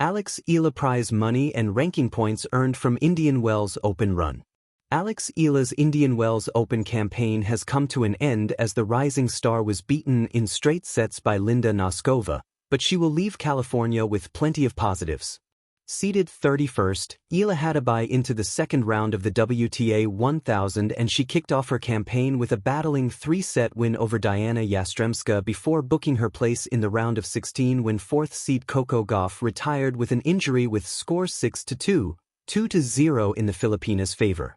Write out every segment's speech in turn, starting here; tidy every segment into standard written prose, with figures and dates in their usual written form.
Alex Eala prize money and ranking points earned from Indian Wells Open run. Alex Eala's Indian Wells Open campaign has come to an end as the rising star was beaten in straight sets by Linda Noskova, but she will leave California with plenty of positives. Seeded 31st, Eala had a bye into the second round of the WTA 1000 and she kicked off her campaign with a battling 3-set win over Diana Yastremska before booking her place in the round of 16 when 4th seed Coco Gauff retired with an injury with score 6-2, 2-0 in the Filipinas' favor.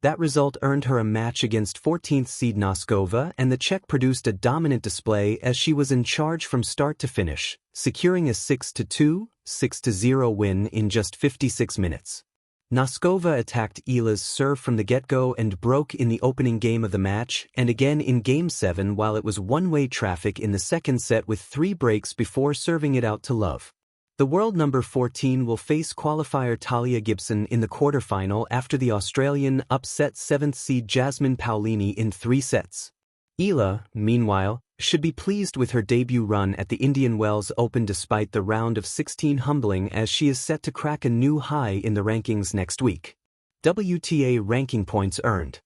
That result earned her a match against 14th seed Noskova, and the Czech produced a dominant display as she was in charge from start to finish, securing a 6-2, 6-0 win in just 56 minutes. Noskova attacked Eala's serve from the get-go and broke in the opening game of the match and again in Game 7 while it was one-way traffic in the second set with 3 breaks before serving it out to love. The world number 14 will face qualifier Talia Gibson in the quarterfinal after the Australian upset 7th seed Jasmine Paolini in 3 sets. Eala, meanwhile, should be pleased with her debut run at the Indian Wells Open despite the round of 16 humbling as she is set to crack a new high in the rankings next week. WTA ranking points earned.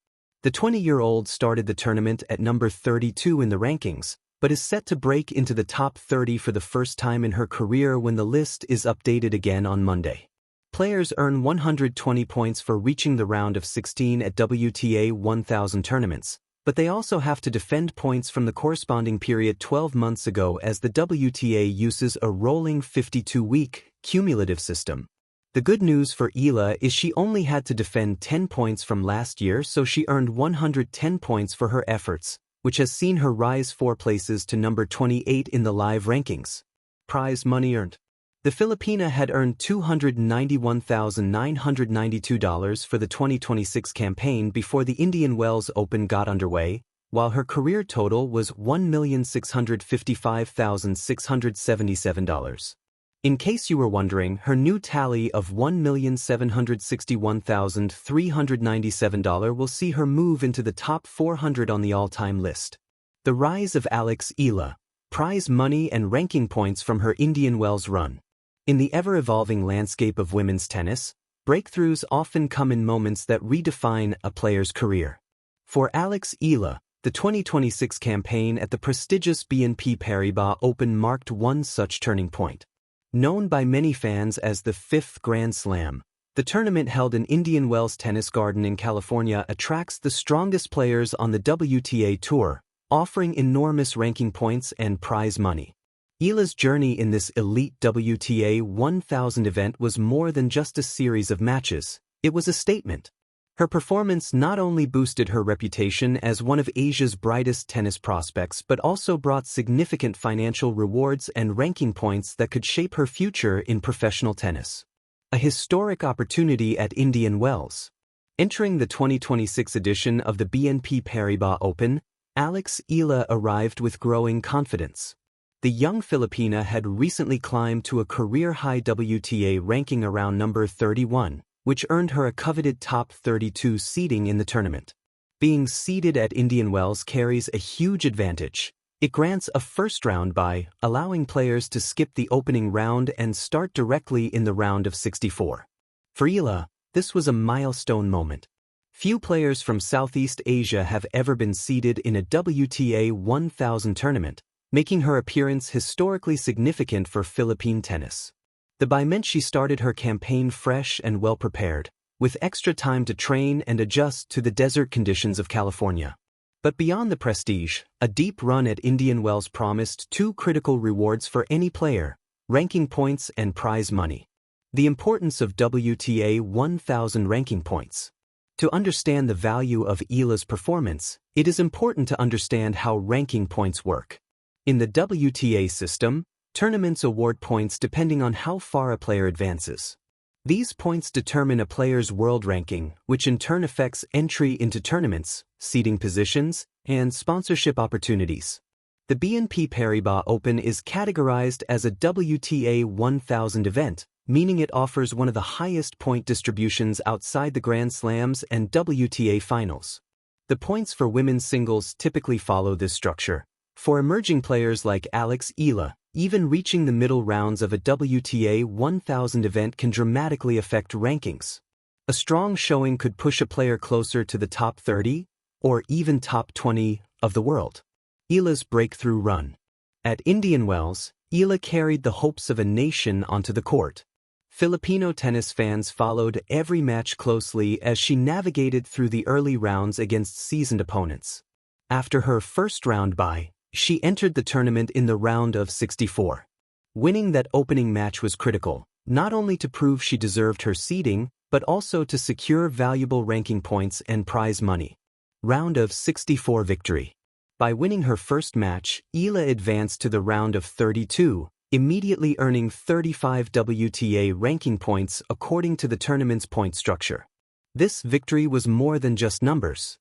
The 20-year-old started the tournament at number 32 in the rankings, but is set to break into the top 30 for the first time in her career when the list is updated again on Monday. Players earn 120 points for reaching the round of 16 at WTA 1000 tournaments, but they also have to defend points from the corresponding period 12 months ago as the WTA uses a rolling 52-week cumulative system. The good news for Eala is she only had to defend 10 points from last year, so she earned 110 points for her efforts, which has seen her rise 4 places to number 28 in the live rankings. Prize money earned. The Filipina had earned $291,992 for the 2026 campaign before the Indian Wells Open got underway, while her career total was $1,655,677. In case you were wondering, her new tally of $1,761,397 will see her move into the top 400 on the all-time list. The rise of Alex Eala. Prize money and ranking points from her Indian Wells run. In the ever-evolving landscape of women's tennis, breakthroughs often come in moments that redefine a player's career. For Alex Eala, the 2026 campaign at the prestigious BNP Paribas Open marked one such turning point. Known by many fans as the 5th Grand Slam, the tournament held in Indian Wells Tennis Garden in California attracts the strongest players on the WTA Tour, offering enormous ranking points and prize money. Eala's journey in this elite WTA 1000 event was more than just a series of matches, it was a statement. Her performance not only boosted her reputation as one of Asia's brightest tennis prospects but also brought significant financial rewards and ranking points that could shape her future in professional tennis. A historic opportunity at Indian Wells. Entering the 2026 edition of the BNP Paribas Open, Alex Eala arrived with growing confidence. The young Filipina had recently climbed to a career-high WTA ranking around number 31. Which earned her a coveted top 32 seeding in the tournament. Being seeded at Indian Wells carries a huge advantage. It grants a first-round bye, allowing players to skip the opening round and start directly in the round of 64. For Eala, this was a milestone moment. Few players from Southeast Asia have ever been seeded in a WTA 1000 tournament, making her appearance historically significant for Philippine tennis. The bye meant she started her campaign fresh and well-prepared, with extra time to train and adjust to the desert conditions of California. But beyond the prestige, a deep run at Indian Wells promised 2 critical rewards for any player: ranking points and prize money. The importance of WTA 1000 ranking points. To understand the value of Eala's performance, it is important to understand how ranking points work. In the WTA system, tournaments award points depending on how far a player advances. These points determine a player's world ranking, which in turn affects entry into tournaments, seeding positions, and sponsorship opportunities. The BNP Paribas Open is categorized as a WTA 1000 event, meaning it offers one of the highest point distributions outside the Grand Slams and WTA finals. The points for women's singles typically follow this structure. For emerging players like Alex Eala, Even reaching the middle rounds of a WTA 1000 event can dramatically affect rankings. A strong showing could push a player closer to the top 30 or even top 20 of the world. Eala's breakthrough run. At Indian Wells, Eala carried the hopes of a nation onto the court. Filipino tennis fans followed every match closely as she navigated through the early rounds against seasoned opponents. After her first round bye, she entered the tournament in the round of 64. Winning that opening match was critical, not only to prove she deserved her seeding, but also to secure valuable ranking points and prize money. Round of 64 victory. By winning her first match, Eala advanced to the round of 32, immediately earning 35 WTA ranking points according to the tournament's point structure. This victory was more than just numbers.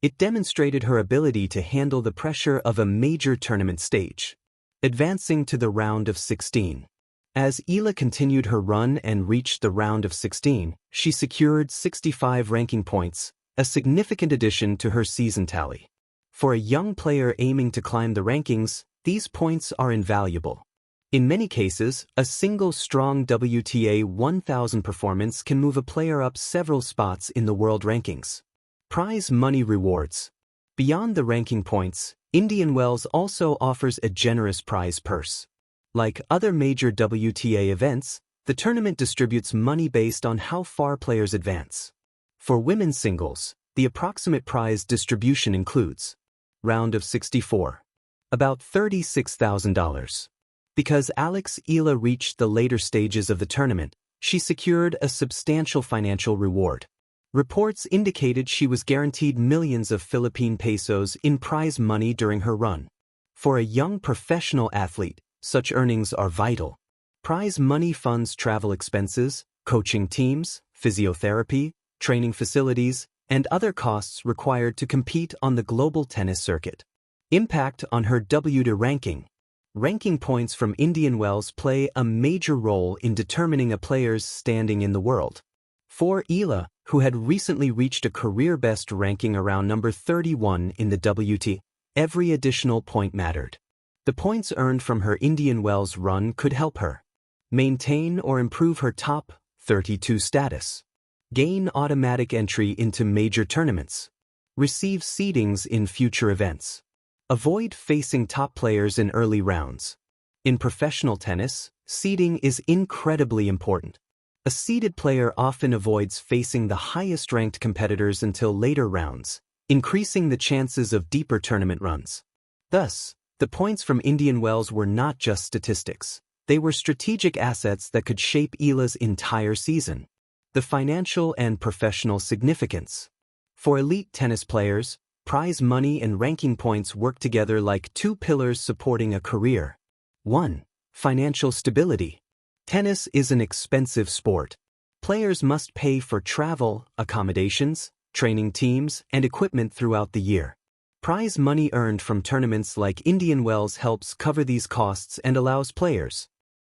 It demonstrated her ability to handle the pressure of a major tournament stage. Advancing to the round of 16. As Eala continued her run and reached the round of 16, she secured 65 ranking points, a significant addition to her season tally. For a young player aiming to climb the rankings, these points are invaluable. In many cases, a single strong WTA 1000 performance can move a player up several spots in the world rankings. Prize money rewards. Beyond the ranking points, Indian Wells also offers a generous prize purse. Like other major WTA events, the tournament distributes money based on how far players advance. For women's singles, the approximate prize distribution includes round of 64, about $36,000. Because Eala reached the later stages of the tournament, she secured a substantial financial reward. Reports indicated she was guaranteed millions of Philippine pesos in prize money during her run. For a young professional athlete, such earnings are vital. Prize money funds travel expenses, coaching teams, physiotherapy, training facilities, and other costs required to compete on the global tennis circuit. Impact on her WTA ranking. Ranking points from Indian Wells play a major role in determining a player's standing in the world. For Eala, who had recently reached a career-best ranking around number 31 in the WTA, every additional point mattered. The points earned from her Indian Wells run could help her maintain or improve her top 32 status, gain automatic entry into major tournaments, receive seedings in future events, avoid facing top players in early rounds. In professional tennis, seeding is incredibly important. A seeded player often avoids facing the highest-ranked competitors until later rounds, increasing the chances of deeper tournament runs. Thus, the points from Indian Wells were not just statistics. They were strategic assets that could shape Eala's entire season. The financial and professional significance. For elite tennis players, prize money and ranking points work together like two pillars supporting a career. 1. Financial stability. Tennis is an expensive sport. Players must pay for travel, accommodations, training teams, and equipment throughout the year. Prize money earned from tournaments like Indian Wells helps cover these costs and allows players